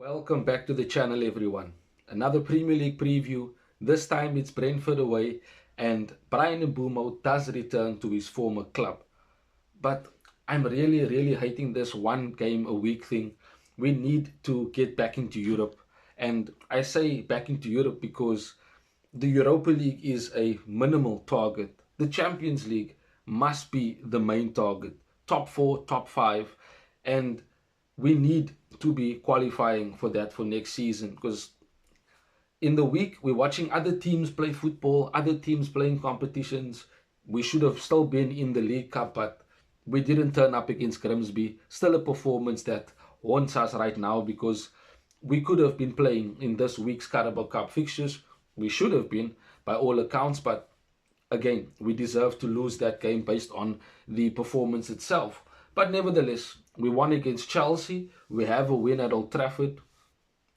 Welcome back to the channel, everyone. Another Premier League preview. This time it's Brentford away, and Brian Mbeumo does return to his former club. But I'm really hating this one game a week thing. We need to get back into Europe. And I say back into Europe because the Europa League is a minimal target. The Champions League must be the main target. Top four, top five. And we need to be qualifying for that for next season because in the week we're watching other teams play football, other teams playing competitions. We should have still been in the League Cup, but we didn't turn up against Grimsby. Still a performance that haunts us right now because we could have been playing in this week's Carabao Cup fixtures. We should have been by all accounts, but again, we deserve to lose that game based on the performance itself. But nevertheless, we won against Chelsea. We have a win at Old Trafford.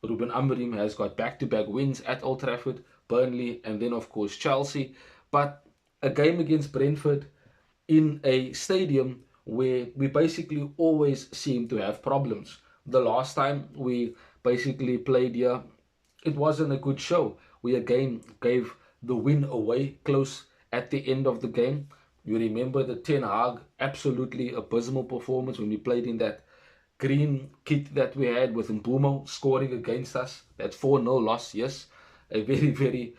Ruben Amorim has got back-to-back wins at Old Trafford, Burnley, and then of course Chelsea. But a game against Brentford in a stadium where we basically always seem to have problems. The last time we basically played here, it wasn't a good show. We again gave the win away close at the end of the game. You remember the Ten Hag absolutely abysmal performance when we played in that green kit that we had with Mbeumo scoring against us. That 4-0 loss, yes. A very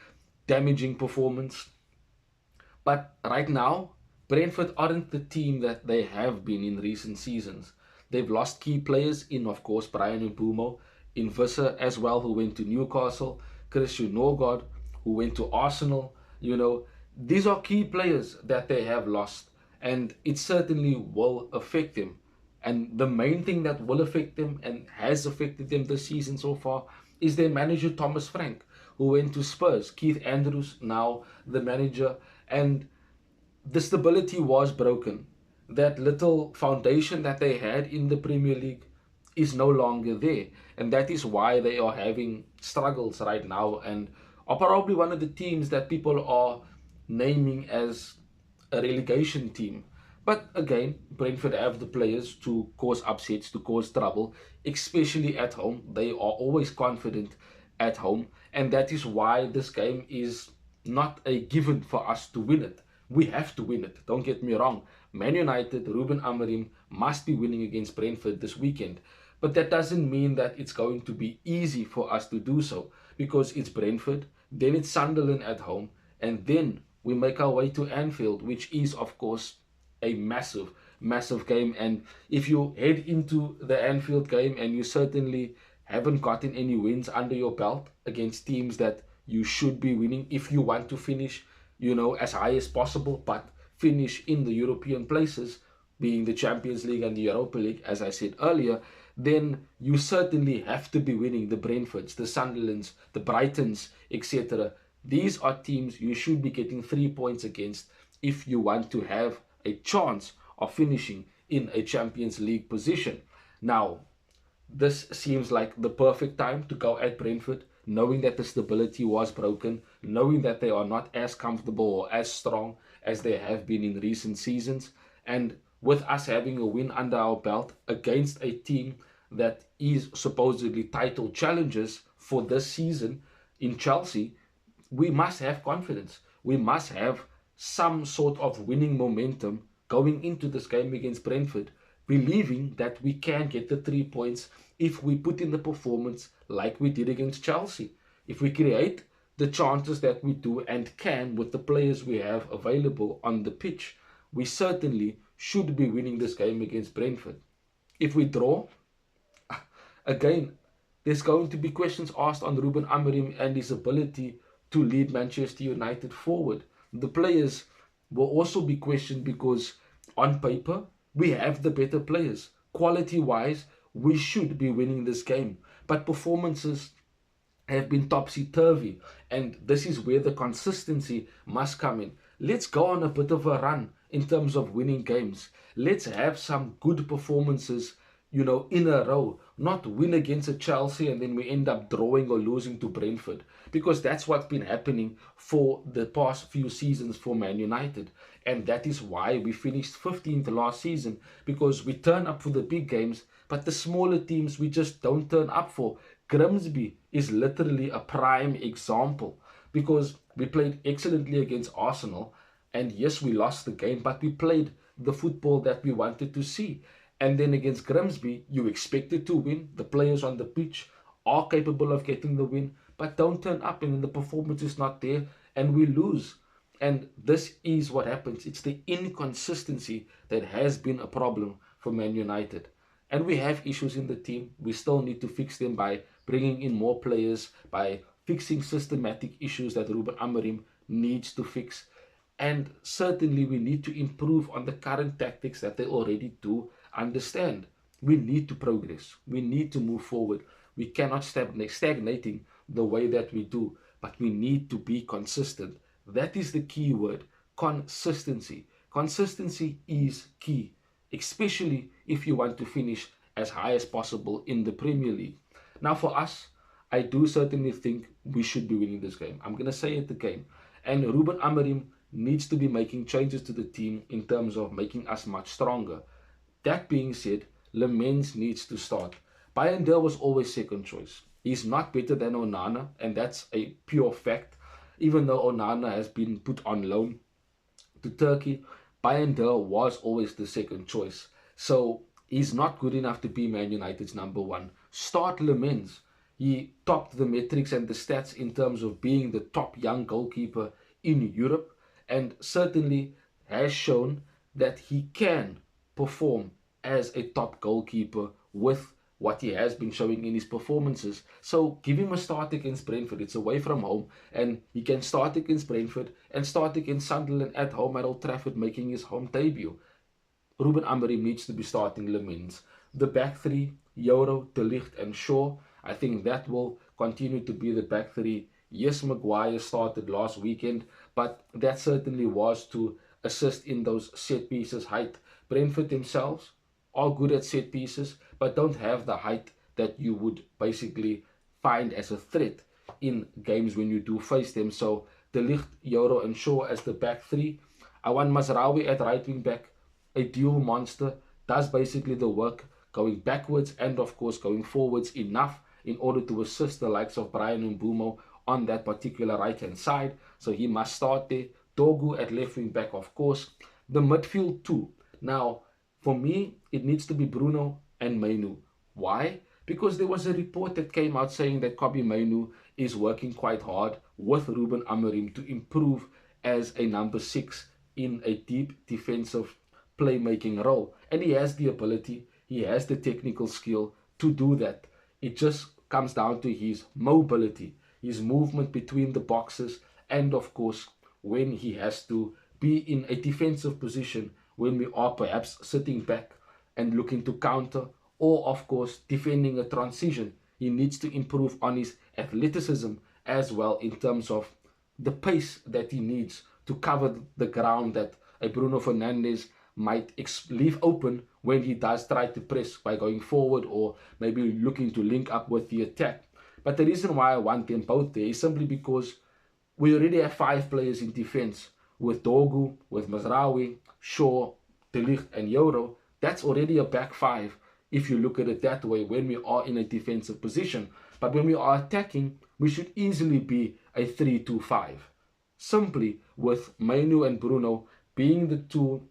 damaging performance. But right now, Brentford aren't the team that they have been in recent seasons. They've lost key players in, of course, Brian Mbeumo, in Visser as well, who went to Newcastle, Christian Norgard, who went to Arsenal. These are key players that they have lost, and it certainly will affect them. And the main thing that will affect them and has affected them this season so far is their manager, Thomas Frank, who went to Spurs. Keith Andrews, now the manager, and the stability was broken. That little foundation that they had in the Premier League is no longer there. And that is why they are having struggles right now and are probably one of the teams that people are naming as a relegation team. But again, Brentford have the players to cause upsets, to cause trouble, especially at home. They are always confident at home, and that is why this game is not a given for us to win it. We have to win it, don't get me wrong. Man United, Ruben Amorim must be winning against Brentford this weekend. But that doesn't mean that it's going to be easy for us to do so, because it's Brentford, then it's Sunderland at home, and then we make our way to Anfield, which is, of course, a massive game. And if you head into the Anfield game and you certainly haven't gotten any wins under your belt against teams that you should be winning if you want to finish, as high as possible, but finish in the European places, being the Champions League and the Europa League, as I said earlier, then you certainly have to be winning the Brentfords, the Sunderlands, the Brightons, etc. These are teams you should be getting 3 points against if you want to have a chance of finishing in a Champions League position. Now, this seems like the perfect time to go at Brentford, knowing that the stability was broken, knowing that they are not as comfortable or as strong as they have been in recent seasons, and with us having a win under our belt against a team that is supposedly title challengers for this season in Chelsea, we must have confidence. We must have some sort of winning momentum going into this game against Brentford, believing that we can get the 3 points if we put in the performance like we did against Chelsea. If we create the chances that we do and can with the players we have available on the pitch, we certainly should be winning this game against Brentford. If we draw, again, there's going to be questions asked on Ruben Amorim and his ability to lead Manchester United forward. The players will also be questioned because on paper, we have the better players. Quality-wise, we should be winning this game. But performances have been topsy-turvy, and this is where the consistency must come in. Let's go on a bit of a run in terms of winning games. Let's have some good performances, in a row. Not win against a Chelsea and then we end up drawing or losing to Brentford, because that's what's been happening for the past few seasons for Man United. And that is why we finished 15th last season, because we turn up for the big games, but the smaller teams we just don't turn up for. Grimsby is literally a prime example because we played excellently against Arsenal, and yes, we lost the game, but we played the football that we wanted to see. And then against Grimsby, you expected to win. The players on the pitch are capable of getting the win, but don't turn up, and then the performance is not there, and we lose. And this is what happens. It's the inconsistency that has been a problem for Man United. And we have issues in the team. We still need to fix them by bringing in more players, by fixing systematic issues that Ruben Amorim needs to fix. And certainly we need to improve on the current tactics that they already do understand. We need to progress. We need to move forward. We cannot stagnating the way that we do, but we need to be consistent. That is the key word, consistency. Consistency is key, especially if you want to finish as high as possible in the Premier League. Now, for us, I do certainly think we should be winning this game. I'm going to say it again. And Ruben Amorim needs to be making changes to the team in terms of making us much stronger. That being said, Lammens needs to start. Bayandel was always second choice. He's not better than Onana, and that's a pure fact. Even though Onana has been put on loan to Turkey, Bayandel was always the second choice. So he's not good enough to be Man United's number one. Start Lammens. He topped the metrics and the stats in terms of being the top young goalkeeper in Europe, and certainly has shown that he can perform as a top goalkeeper with what he has been showing in his performances. So give him a start against Brentford. It's away from home, and he can start against Brentford and start against Sunderland at home at Old Trafford, making his home debut. Ruben Amorim needs to be starting Lammens. The back three, Euro, De Ligt and Shaw, I think that will continue to be the back three. Yes, Maguire started last weekend, but that certainly was to assist in those set pieces height. Brentford themselves are good at set pieces, but don't have the height that you would basically find as a threat in games when you do face them. So De Ligt, Euro and Shaw as the back three. I want Mazraoui at right wing back, a dual monster, does basically the work going backwards and of course going forwards enough in order to assist the likes of Bryan Mbeumo on that particular right hand side. So he must start there. Dogu at left wing back, of course. The midfield too. Now, for me, it needs to be Bruno and Mainu. Why? Because there was a report that came out saying that Kobbie Mainu is working quite hard with Ruben Amorim to improve as a number 6 in a deep defensive playmaking role. And he has the ability, he has the technical skill to do that. It just comes down to his mobility, his movement between the boxes, and of course, when he has to be in a defensive position, when we are perhaps sitting back and looking to counter, or of course, defending a transition. He needs to improve on his athleticism as well in terms of the pace that he needs to cover the ground that a Bruno Fernandes might leave open when he does try to press by going forward or maybe looking to link up with the attack. But the reason why I want them both there is simply because we already have 5 players in defense with Dogu, with Mazraoui, Shaw, De Ligt and Euro. That's already a back 5 if you look at it that way when we are in a defensive position. But when we are attacking, we should easily be a 3-2-5. Simply with Mainu and Bruno being the two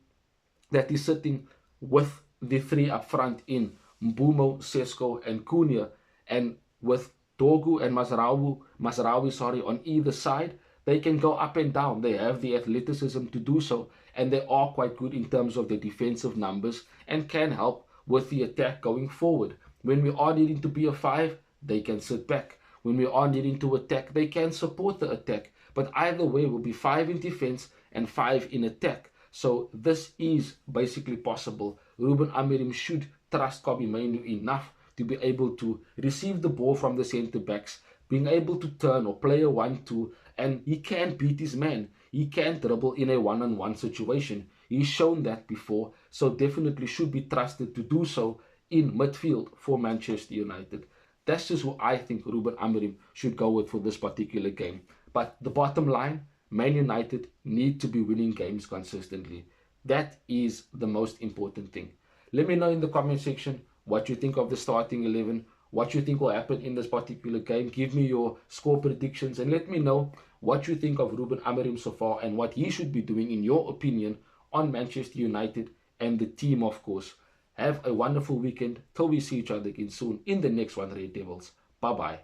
that is sitting with the 3 up front in Mbeumo, Sesko and Cunha, and with Dogu and Mazraoui on either side, they can go up and down. They have the athleticism to do so, and they are quite good in terms of their defensive numbers and can help with the attack going forward. When we are needing to be a 5, they can sit back. When we are needing to attack, they can support the attack. But either way, will be 5 in defense and 5 in attack. So this is basically possible. Ruben Amorim should trust Kobbie Mainu enough to be able to receive the ball from the centre backs, being able to turn or play a 1-2, and he can beat his man. He can dribble in a one-on-one situation. He's shown that before, so definitely should be trusted to do so in midfield for Manchester United. That's just who I think Ruben Amorim should go with for this particular game. But the bottom line, Man United need to be winning games consistently. That is the most important thing. Let me know in the comment section what you think of the starting 11. what you think will happen in this particular game. Give me your score predictions and let me know what you think of Ruben Amorim so far and what he should be doing, in your opinion, on Manchester United and the team, of course. Have a wonderful weekend till we see each other again soon in the next one, Red Devils. Bye bye.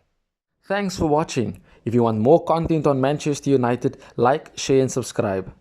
Thanks for watching. If you want more content on Manchester United, like, share, and subscribe.